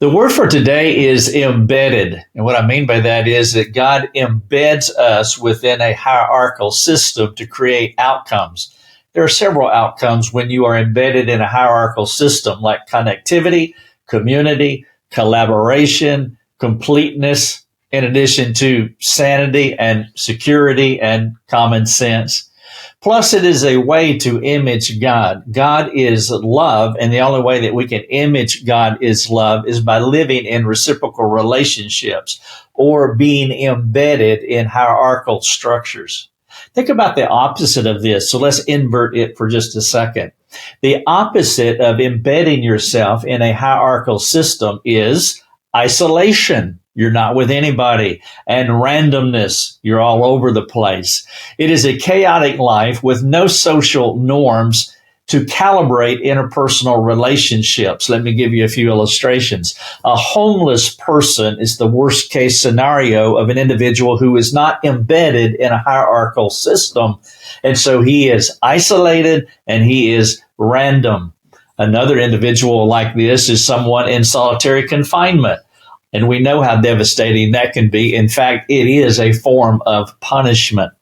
The word for today is embedded. And what I mean by that is that God embeds us within a hierarchical system to create outcomes. There are several outcomes when you are embedded in a hierarchical system, like connectivity, community, collaboration, completeness, in addition to sanity and security and common sense. Plus, it is a way to image God. God is love, and the only way that we can image God is love is by living in reciprocal relationships or being embedded in hierarchical structures. Think about the opposite of this. So let's invert it for just a second. The opposite of embedding yourself in a hierarchical system is isolation. You're not with anybody. And randomness. You're all over the place. It is a chaotic life with no social norms to calibrate interpersonal relationships. Let me give you a few illustrations. A homeless person is the worst case scenario of an individual who is not embedded in a hierarchical system. And so he is isolated and he is random. Another individual like this is someone in solitary confinement. And we know how devastating that can be. In fact, it is a form of punishment.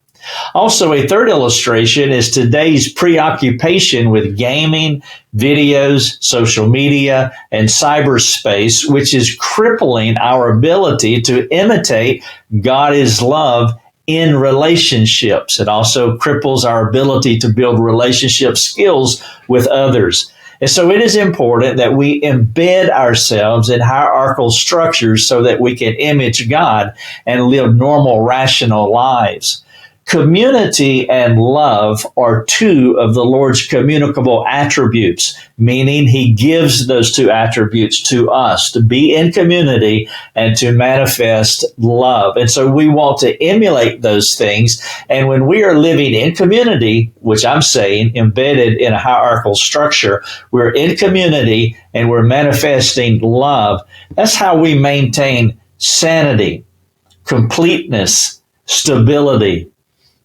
Also, a third illustration is today's preoccupation with gaming, videos, social media, and cyberspace, which is crippling our ability to imitate God is love in relationships. It also cripples our ability to build relationship skills with others. And so it is important that we embed ourselves in hierarchical structures so that we can image God and live normal, rational lives. Community and love are two of the Lord's communicable attributes, meaning he gives those two attributes to us to be in community and to manifest love. And so we want to emulate those things. And when we are living in community, which I'm saying embedded in a hierarchical structure, we're in community and we're manifesting love. That's how we maintain sanity, completeness, stability.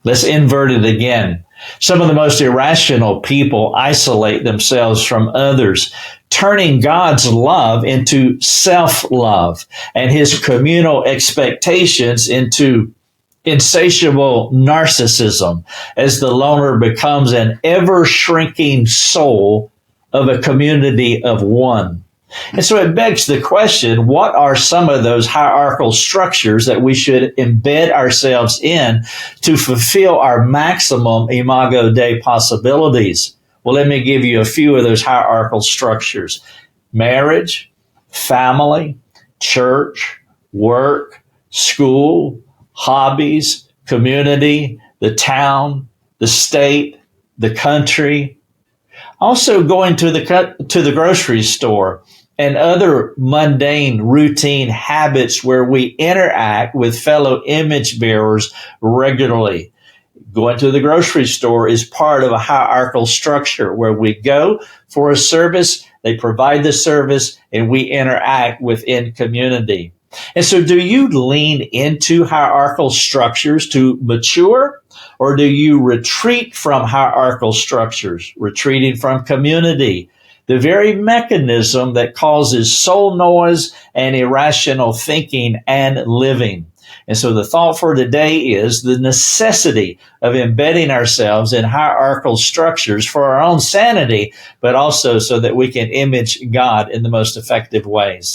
Let's invert it again. Some of the most irrational people isolate themselves from others, turning God's love into self-love and his communal expectations into insatiable narcissism as the loner becomes an ever-shrinking soul of a community of one. And so it begs the question, what are some of those hierarchical structures that we should embed ourselves in to fulfill our maximum Imago Dei possibilities? Well, let me give you a few of those hierarchical structures. Marriage, family, church, work, school, hobbies, community, the town, the state, the country. Also going to the grocery store and other mundane routine habits where we interact with fellow image bearers regularly. Going to the grocery store is part of a hierarchical structure where we go for a service, they provide the service, and we interact within community. And so do you lean into hierarchical structures to mature, or do you retreat from hierarchical structures, retreating from community? The very mechanism that causes soul noise and irrational thinking and living. And so the thought for today is the necessity of embedding ourselves in hierarchical structures for our own sanity, but also so that we can image God in the most effective ways.